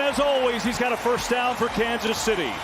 as always, he's got a first down for Kansas City. I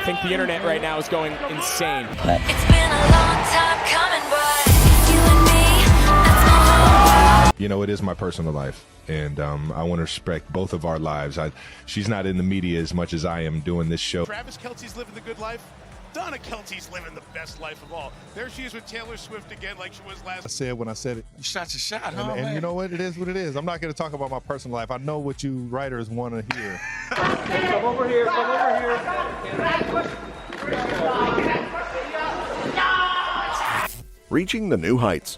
think the internet right now is going insane. It's been a long time coming, but you and me, that's my whole world. You know, it is my personal life, and I want to respect both of our lives. She's not in the media as much as I am doing this show. Travis Kelce's living the good life. Donna Kelce's living the best life of all. There she is with Taylor Swift again, like she was last. I said when I said it. You shot your shot, huh? And you know what? It is what it is. I'm not going to talk about my personal life. I know what you writers want to hear. Come over here. Come over here. Reaching the new heights.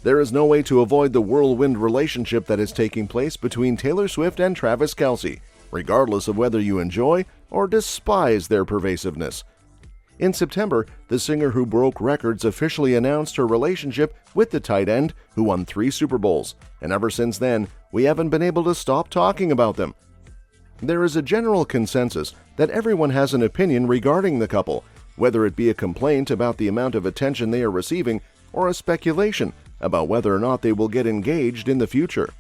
There is no way to avoid the whirlwind relationship that is taking place between Taylor Swift and Travis Kelce, regardless of whether you enjoy or despise their pervasiveness. In September, the singer who broke records officially announced her relationship with the tight end who won 3 Super Bowls, and ever since then, we haven't been able to stop talking about them. There is a general consensus that everyone has an opinion regarding the couple, whether it be a complaint about the amount of attention they are receiving or a speculation about whether or not they will get engaged in the future.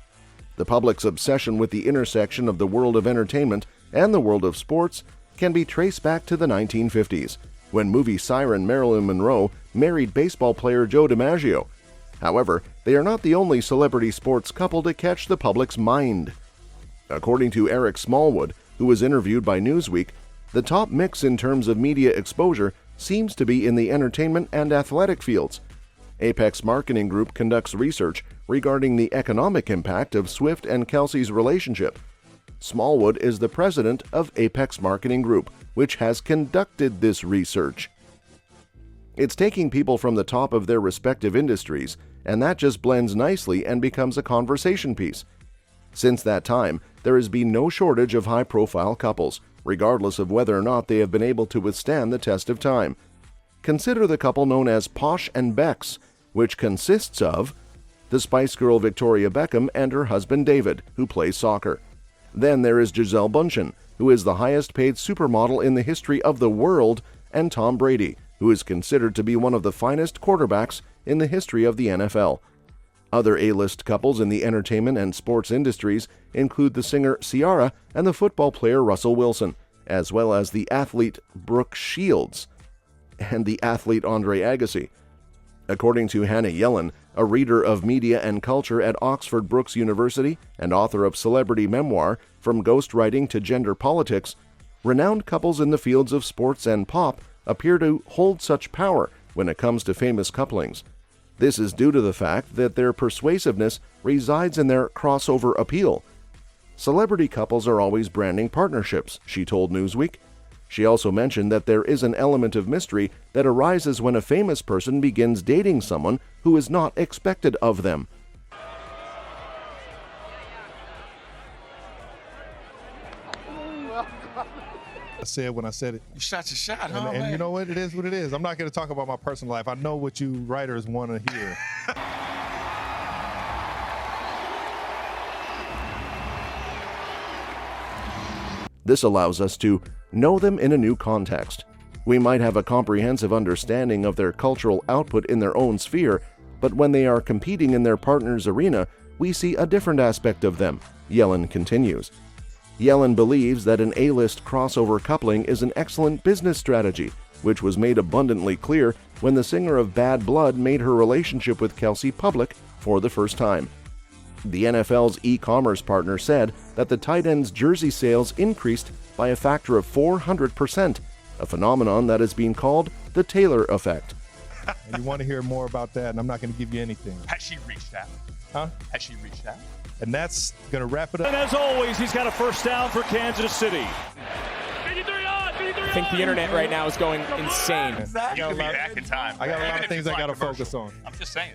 The public's obsession with the intersection of the world of entertainment and the world of sports can be traced back to the 1950s, when movie siren Marilyn Monroe married baseball player Joe DiMaggio. However, they are not the only celebrity sports couple to catch the public's mind. According to Eric Smallwood, who was interviewed by Newsweek, the top mix in terms of media exposure seems to be in the entertainment and athletic fields. Apex Marketing Group conducts research regarding the economic impact of Swift and Kelce's relationship. Smallwood is the president of Apex Marketing Group, which has conducted this research. It's taking people from the top of their respective industries, and that just blends nicely and becomes a conversation piece. Since that time, there has been no shortage of high-profile couples, regardless of whether or not they have been able to withstand the test of time. Consider the couple known as Posh and Becks, which consists of the Spice Girl Victoria Beckham and her husband David, who plays soccer. Then there is Gisele Bündchen, who is the highest-paid supermodel in the history of the world, and Tom Brady, who is considered to be one of the finest quarterbacks in the history of the NFL. Other A-list couples in the entertainment and sports industries include the singer Ciara and the football player Russell Wilson, as well as the athlete Brooke Shields and the athlete Andre Agassi. According to Hannah Yellen, a reader of media and culture at Oxford Brookes University and author of celebrity memoir From Ghostwriting to Gender Politics, renowned couples in the fields of sports and pop appear to hold such power when it comes to famous couplings. This is due to the fact that their persuasiveness resides in their crossover appeal. Celebrity couples are always branding partnerships, she told Newsweek. She also mentioned that there is an element of mystery that arises when a famous person begins dating someone who is not expected of them. I said when I said it. You shot your shot, huh? And you know what? It is what it is. I'm not going to talk about my personal life. I know what you writers want to hear. This allows us to know them in a new context. We might have a comprehensive understanding of their cultural output in their own sphere, but when they are competing in their partner's arena, we see a different aspect of them, Yellen continues. Yellen believes that an A-list crossover coupling is an excellent business strategy, which was made abundantly clear when the singer of Bad Blood made her relationship with Kelce public for the first time. The NFL's e-commerce partner said that the tight end's jersey sales increased by a factor of 400%, a phenomenon that is being called the Taylor effect. And you want to hear more about that, and I'm not going to give you anything. Has she reached out? Huh? Has she reached out? And that's going to wrap it up. And as always, he's got a first down for Kansas City. I think the internet right now is going insane. You could be back in time. I got a lot of things I got to focus on. I'm just saying.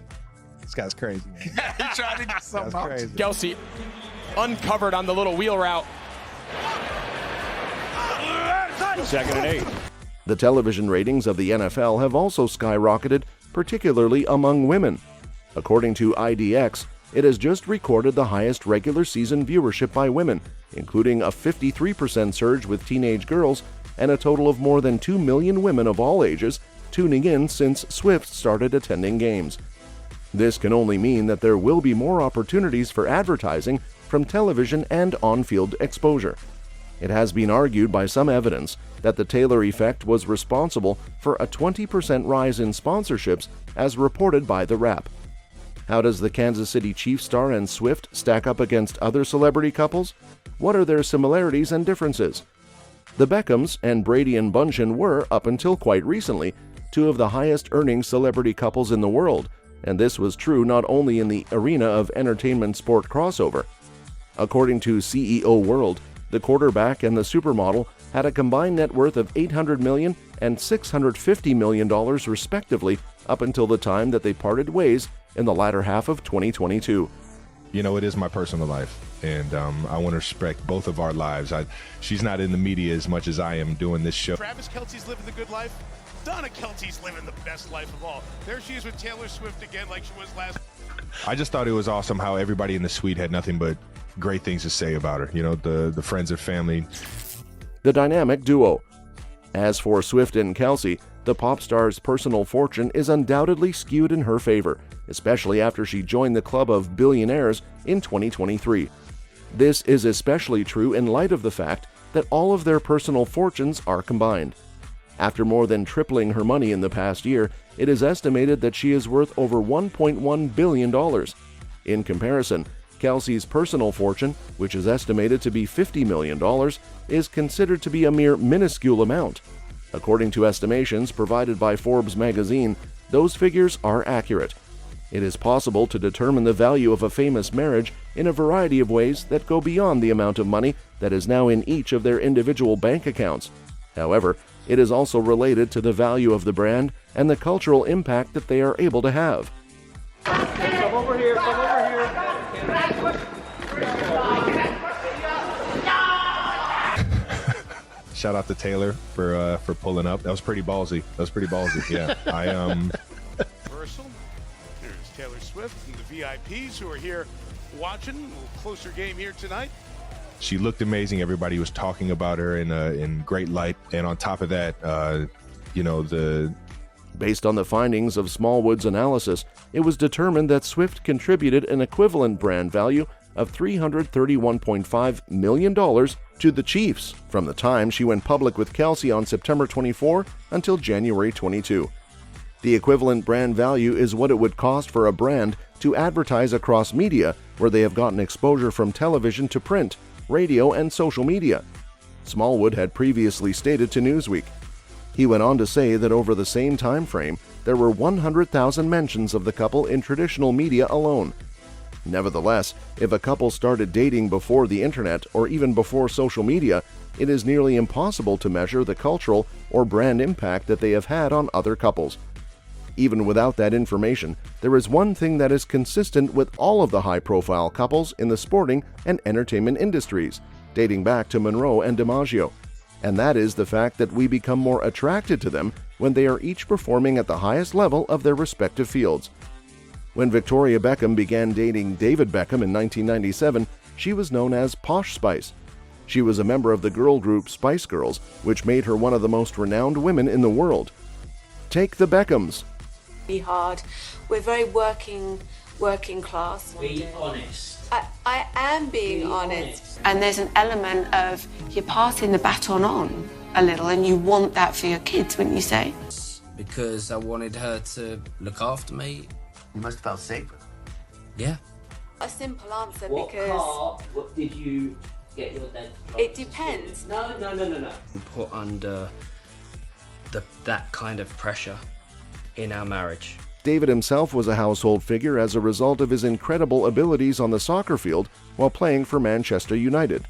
This guy's crazy, man. He tried to do something That's else. crazy. Kelce uncovered on the little wheel route. Second and 8. The television ratings of the NFL have also skyrocketed, particularly among women. According to IDX, it has just recorded the highest regular season viewership by women, including a 53% surge with teenage girls and a total of more than 2 million women of all ages tuning in since Swift started attending games. This can only mean that there will be more opportunities for advertising from television and on-field exposure. It has been argued by some evidence that the Taylor effect was responsible for a 20% rise in sponsorships as reported by The Wrap. How does the Kansas City Chiefs star and Swift stack up against other celebrity couples? What are their similarities and differences? The Beckhams and Brady and Bunchen were, up until quite recently, two of the highest-earning celebrity couples in the world, and this was true not only in the arena of entertainment sport crossover. According to CEO World, the quarterback and the supermodel had a combined net worth of $800 million and $650 million respectively up until the time that they parted ways in the latter half of 2022. You know, it is my personal life, and I want to respect both of our lives. She's not in the media as much as I am doing this show. Travis Kelce's living the good life. Donna Kelce's living the best life of all. There she is with Taylor Swift again like she was last. I just thought it was awesome how everybody in the suite had nothing but great things to say about her. You know, the friends and family. The dynamic duo. As for Swift and Kelce, the pop star's personal fortune is undoubtedly skewed in her favor, especially after she joined the club of billionaires in 2023. This is especially true in light of the fact that all of their personal fortunes are combined. After more than tripling her money in the past year, it is estimated that she is worth over $1.1 billion. In comparison, Kelce's personal fortune, which is estimated to be $50 million, is considered to be a mere minuscule amount. According to estimations provided by Forbes magazine, those figures are accurate. It is possible to determine the value of a famous marriage in a variety of ways that go beyond the amount of money that is now in each of their individual bank accounts. However, it is also related to the value of the brand and the cultural impact that they are able to have. Come over here, come over here. Shout out to Taylor for pulling up. That was pretty ballsy. Yeah, Universal. There's Taylor Swift and the VIPs who are here watching. A little closer game here tonight. She looked amazing. Everybody was talking about her in great light. And on top of that, Based on the findings of Smallwood's analysis, it was determined that Swift contributed an equivalent brand value of $331.5 million to the Chiefs from the time she went public with Kelce on September 24 until January 22. The equivalent brand value is what it would cost for a brand to advertise across media where they have gotten exposure from television to print, radio, and social media. Smallwood had previously stated to Newsweek. He went on to say that over the same time frame, there were 100,000 mentions of the couple in traditional media alone. Nevertheless, if a couple started dating before the internet or even before social media, it is nearly impossible to measure the cultural or brand impact that they have had on other couples. Even without that information, there is one thing that is consistent with all of the high-profile couples in the sporting and entertainment industries, dating back to Monroe and DiMaggio, and that is the fact that we become more attracted to them when they are each performing at the highest level of their respective fields. When Victoria Beckham began dating David Beckham in 1997, she was known as Posh Spice. She was a member of the girl group Spice Girls, which made her one of the most renowned women in the world. Take the Beckhams. Be hard. We're very working class. Be honest. I am being honest. And there's an element of you're passing the baton on a little, and you want that for your kids, wouldn't you say? Because I wanted her to look after me. You must have felt safer. Yeah. A simple answer What because car? What did you get your dad? it depends. No. Put under that kind of pressure in our marriage. David himself was a household figure as a result of his incredible abilities on the soccer field while playing for Manchester United.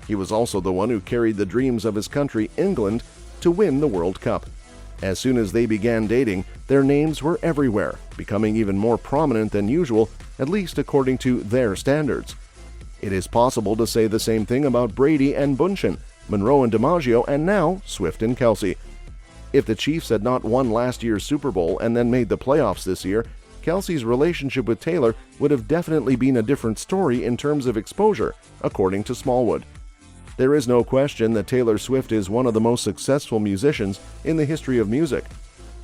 He was also the one who carried the dreams of his country, England, to win the World Cup. As soon as they began dating, their names were everywhere, becoming even more prominent than usual, at least according to their standards. It is possible to say the same thing about Brady and Bunchen, Monroe and DiMaggio, and now Swift and Kelce. If the Chiefs had not won last year's Super Bowl and then made the playoffs this year, Kelce's relationship with Taylor would have definitely been a different story in terms of exposure, according to Smallwood. There is no question that Taylor Swift is one of the most successful musicians in the history of music.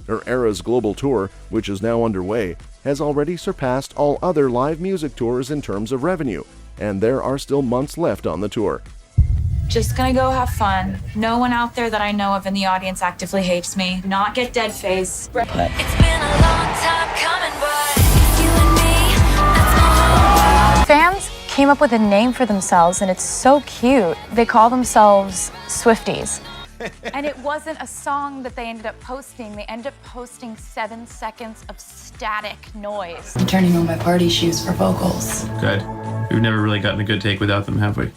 Her Eras global tour, which is now underway, has already surpassed all other live music tours in terms of revenue, and there are still months left on the tour. Just gonna go have fun. No one out there that I know of in the audience actively hates me. Not get dead face. It's been a long time coming, but you and me, that's my whole world. Fans came up with a name for themselves, and it's so cute. They call themselves Swifties. And it wasn't a song that they ended up posting. They ended up posting 7 seconds of static noise. I'm turning on my party shoes for vocals. Good. We've never really gotten a good take without them, have we?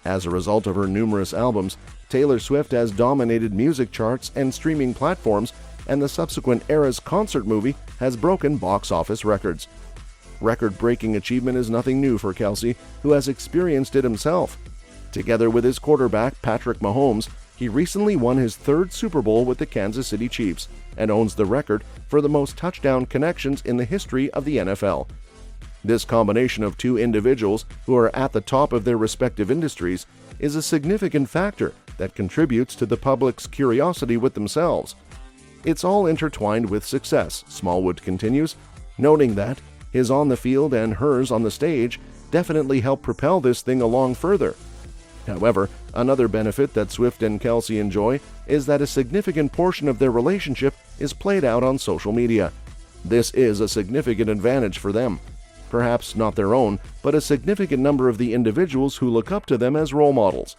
As a result of her numerous albums, Taylor Swift has dominated music charts and streaming platforms, and the subsequent Eras concert movie has broken box office records. Record-breaking achievement is nothing new for Kelce, who has experienced it himself. Together with his quarterback, Patrick Mahomes, he recently won his 3rd Super Bowl with the Kansas City Chiefs and owns the record for the most touchdown connections in the history of the NFL. This combination of two individuals who are at the top of their respective industries is a significant factor that contributes to the public's curiosity with themselves. It's all intertwined with success, Smallwood continues, noting that his on the field and hers on the stage definitely help propel this thing along further. However, another benefit that Swift and Kelce enjoy is that a significant portion of their relationship is played out on social media. This is a significant advantage for them. Perhaps not their own, but a significant number of the individuals who look up to them as role models.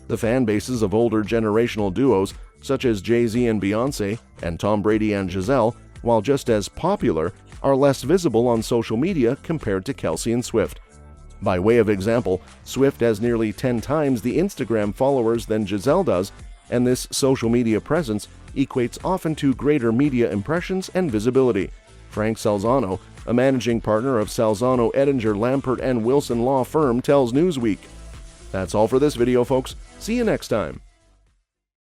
The fan bases of older generational duos, such as Jay-Z and Beyoncé, and Tom Brady and Giselle, while just as popular, are less visible on social media compared to Kelce and Swift. By way of example, Swift has nearly 10 times the Instagram followers than Giselle does, and this social media presence equates often to greater media impressions and visibility. Frank Salzano, a managing partner of Salzano, Edinger, Lampert, and Wilson law firm, tells Newsweek. That's all for this video, folks. See you next time.